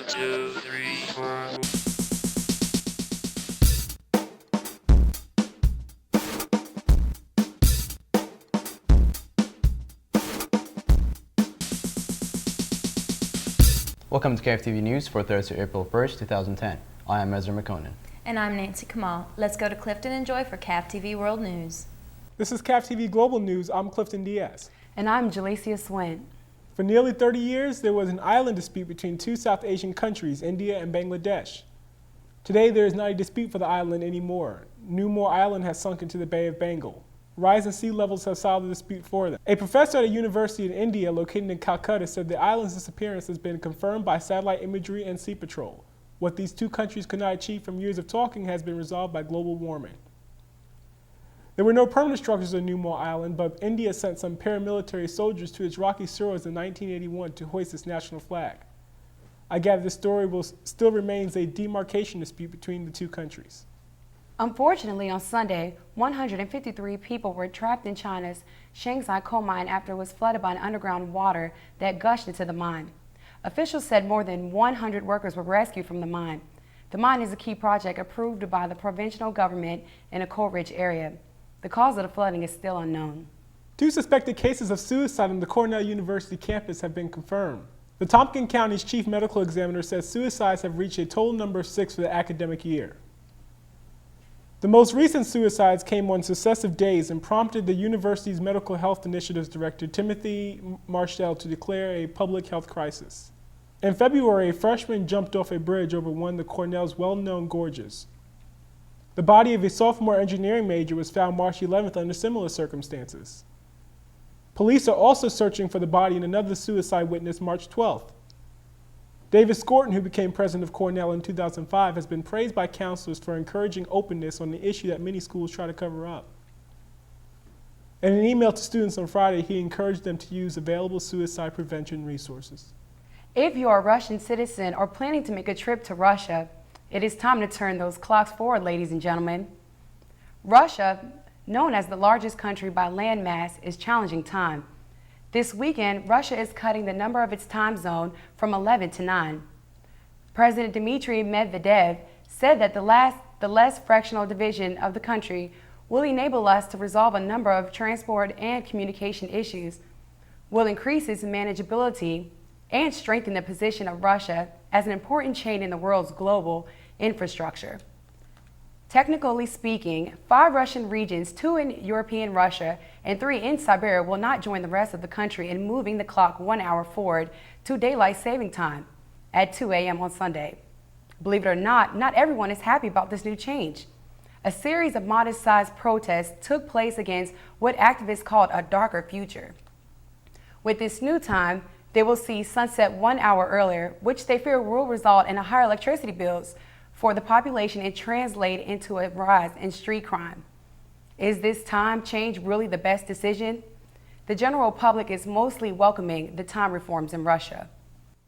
2, 3, 4. Welcome to CAV-TV News for Thursday, April 1st, 2010. I am Ezra McConan. And I'm Nancy Kamal. Let's go to Clifton and Joy for CAV-TV World News. This is CAV-TV Global News. I'm Clifton Diaz. And I'm Jalecia Swint. For nearly 30 years, there was an island dispute between two South Asian countries, India and Bangladesh. Today, there is not a dispute for the island anymore. Newmore Island has sunk into the Bay of Bengal. Rising sea levels have solved the dispute for them. A professor at a university in India located in Calcutta said the island's disappearance has been confirmed by satellite imagery and sea patrol. What these two countries could not achieve from years of talking has been resolved by global warming. There were no permanent structures on Newmore Island, but India sent some paramilitary soldiers to its rocky shores in 1981 to hoist its national flag. I gather this story still remains a demarcation dispute between the two countries. Unfortunately, on Sunday, 153 people were trapped in China's Shanghai coal mine after it was flooded by underground water that gushed into the mine. Officials said more than 100 workers were rescued from the mine. The mine is a key project approved by the provincial government in a coal-rich area. The cause of the flooding is still unknown. 2 suspected cases of suicide on the Cornell University campus have been confirmed. The Tompkins County's chief medical examiner says suicides have reached a total number of 6 for the academic year. The most recent suicides came on successive days and prompted the university's Medical Health Initiatives Director, Timothy Marshall, to declare a public health crisis. In February, a freshman jumped off a bridge over one of Cornell's well-known gorges. The body of a sophomore engineering major was found March 11th under similar circumstances. Police are also searching for the body in another suicide witness March 12th. David Scorton, who became president of Cornell in 2005, has been praised by counselors for encouraging openness on the issue that many schools try to cover up. In an email to students on Friday, he encouraged them to use available suicide prevention resources. If you are a Russian citizen or planning to make a trip to Russia, it is time to turn those clocks forward, ladies and gentlemen. Russia, known as the largest country by land mass, is challenging time. This weekend, Russia is cutting the number of its time zone from 11 to 9. President Dmitry Medvedev said that the less fractional division of the country will enable us to resolve a number of transport and communication issues, will increase its manageability, and strengthen the position of Russia as an important chain in the world's global infrastructure. Technically speaking, 5 Russian regions, 2 in European Russia and 3 in Siberia, will not join the rest of the country in moving the clock 1 hour forward to daylight saving time at 2 a.m. on Sunday. Believe it or not everyone is happy about this new change. A series of modest-sized protests took place against what activists called a darker future. With this new time, they will see sunset 1 hour earlier, which they fear will result in higher electricity bills for the population and translate into a rise in street crime. Is this time change really the best decision? The general public is mostly welcoming the time reforms in Russia.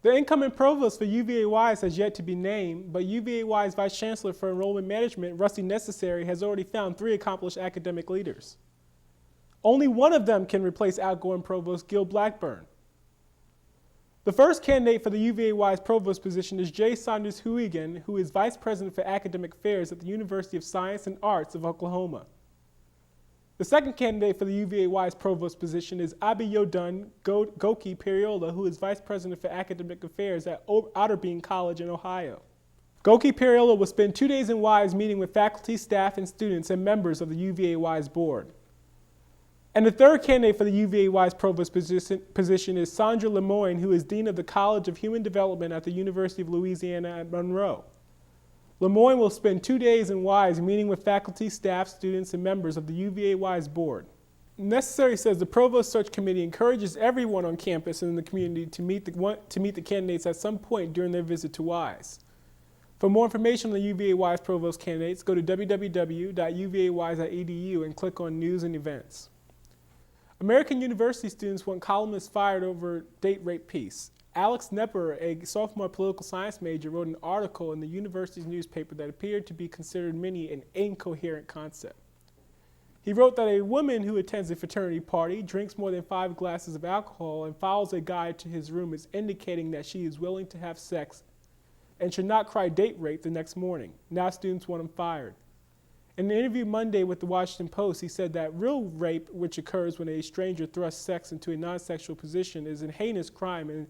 The incoming provost for UVA-Wise has yet to be named, but UVA-Wise Vice Chancellor for Enrollment Management, Rusty Necessary, has already found 3 accomplished academic leaders. Only one of them can replace outgoing Provost Gil Blackburn. The first candidate for the UVA-Wise provost position is Jay Saunders Huigan, who is Vice President for Academic Affairs at the University of Science and Arts of Oklahoma. The second candidate for the UVA-Wise provost position is Abiyodun Goki Periola, who is Vice President for Academic Affairs at Otterbein College in Ohio. Goki Periola will spend 2 days in Wise meeting with faculty, staff, and students and members of the UVA-Wise board. And the third candidate for the UVA-Wise provost position is Sandra Lemoyne, who is Dean of the College of Human Development at the University of Louisiana at Monroe. Lemoyne will spend 2 days in Wise meeting with faculty, staff, students, and members of the UVA-Wise board. Necessary says the Provost Search Committee encourages everyone on campus and in the community to meet the candidates at some point during their visit to Wise. For more information on the UVA-Wise provost candidates, go to www.uvawise.edu and click on News and Events. American University students want columnists fired over date rape piece. Alex Nepper, a sophomore political science major, wrote an article in the university's newspaper that appeared to be considered many an incoherent concept. He wrote that a woman who attends a fraternity party, drinks more than 5 glasses of alcohol, and follows a guy to his room is indicating that she is willing to have sex and should not cry date rape the next morning. Now students want him fired. In an interview Monday with the Washington Post, he said that real rape, which occurs when a stranger thrusts sex into a non-sexual position, is a heinous crime and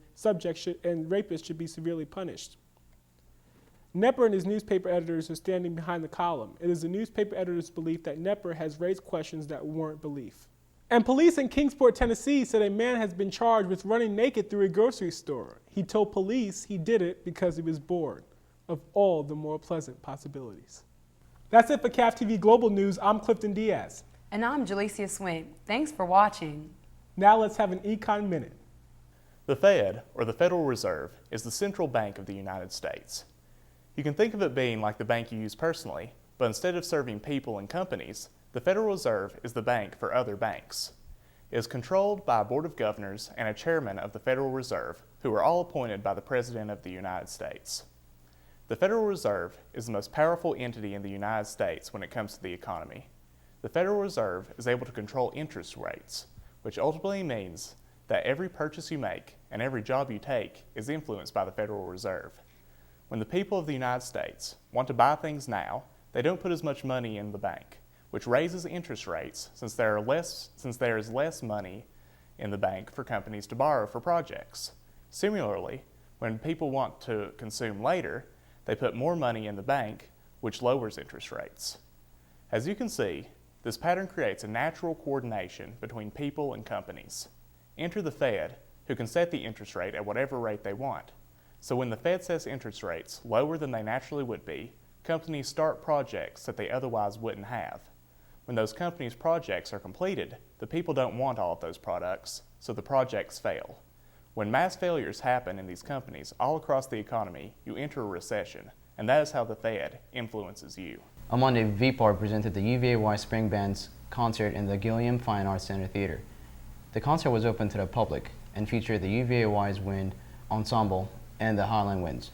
rapists should be severely punished. Knepper and his newspaper editors are standing behind the column. It is the newspaper editor's belief that Knepper has raised questions that warrant belief. And police in Kingsport, Tennessee said a man has been charged with running naked through a grocery store. He told police he did it because he was bored. Of all the more pleasant possibilities. That's it for CAV-TV Global News. I'm Clifton Diaz. And I'm Jalecia Swint. Thanks for watching. Now let's have an Econ Minute. The Fed, or the Federal Reserve, is the central bank of the United States. You can think of it being like the bank you use personally, but instead of serving people and companies, the Federal Reserve is the bank for other banks. It is controlled by a board of governors and a chairman of the Federal Reserve, who are all appointed by the President of the United States. The Federal Reserve is the most powerful entity in the United States when it comes to the economy. The Federal Reserve is able to control interest rates, which ultimately means that every purchase you make and every job you take is influenced by the Federal Reserve. When the people of the United States want to buy things now, they don't put as much money in the bank, which raises interest rates since there is less money in the bank for companies to borrow for projects. Similarly, when people want to consume later, they put more money in the bank, which lowers interest rates. As you can see, this pattern creates a natural coordination between people and companies. Enter the Fed, who can set the interest rate at whatever rate they want. So when the Fed sets interest rates lower than they naturally would be, companies start projects that they otherwise wouldn't have. When those companies' projects are completed, the people don't want all of those products, so the projects fail. When mass failures happen in these companies all across the economy, you enter a recession, and that is how the Fed influences you. On Monday, VPAR presented the UVAY Spring Band's concert in the Gilliam Fine Arts Center Theater. The concert was open to the public and featured the UVAY's Wind Ensemble and the Highland Winds.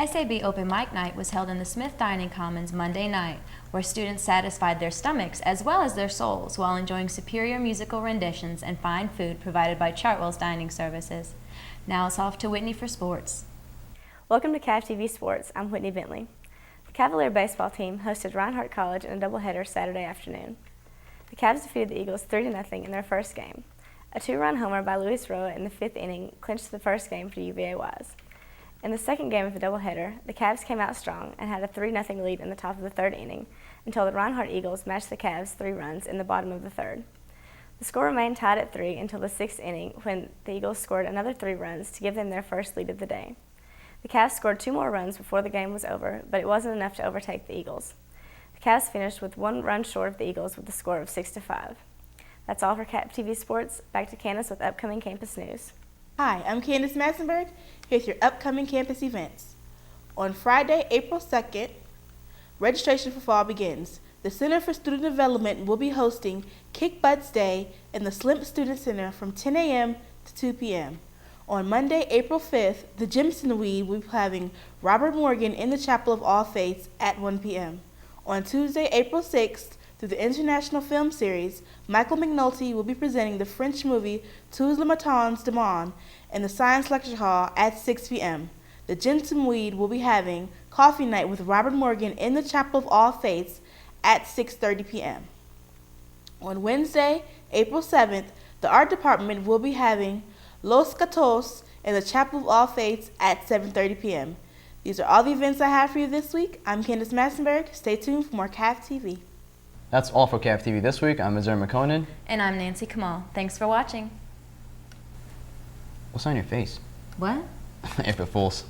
SAB Open Mic Night was held in the Smith Dining Commons Monday night, where students satisfied their stomachs as well as their souls while enjoying superior musical renditions and fine food provided by Chartwell's Dining Services. Now it's off to Whitney for sports. Welcome to CAV-TV Sports. I'm Whitney Bentley. The Cavalier baseball team hosted Reinhardt College in a doubleheader Saturday afternoon. The Cavs defeated the Eagles 3-0 in their first game. A two-run homer by Luis Roa in the fifth inning clinched the first game for UVAYs. In the second game of the doubleheader, the Cavs came out strong and had a 3-0 lead in the top of the third inning until the Reinhardt Eagles matched the Cavs 3 runs in the bottom of the third. The score remained tied at 3 until the sixth inning when the Eagles scored another 3 runs to give them their first lead of the day. The Cavs scored 2 more runs before the game was over, but it wasn't enough to overtake the Eagles. The Cavs finished with 1 run short of the Eagles with a score of 6-5. That's all for CAV-TV Sports. Back to Candace with upcoming campus news. Hi, I'm Candace Massenberg. Here's your upcoming campus events. On Friday, April 2nd, registration for fall begins. The Center for Student Development will be hosting Kick Butts Day in the Slimp Student Center from 10 a.m. to 2 p.m. On Monday, April 5th, the Jimson Weed will be having Robert Morgan in the Chapel of All Faiths at 1 p.m. On Tuesday, April 6th, through the International Film Series, Michael McNulty will be presenting the French movie Tous les matins de Monde in the Science Lecture Hall at 6 p.m. The Jensen Weed will be having Coffee Night with Robert Morgan in the Chapel of All Faiths at 6:30 p.m. On Wednesday, April 7th, the Art Department will be having Los Gatos in the Chapel of All Faiths at 7:30 p.m. These are all the events I have for you this week. I'm Candace Massenberg. Stay tuned for more CAV-TV. That's all for CAV-TV this week. I'm Azar McConan. And I'm Nancy Kamal. Thanks for watching. What's on your face? What? April Fools.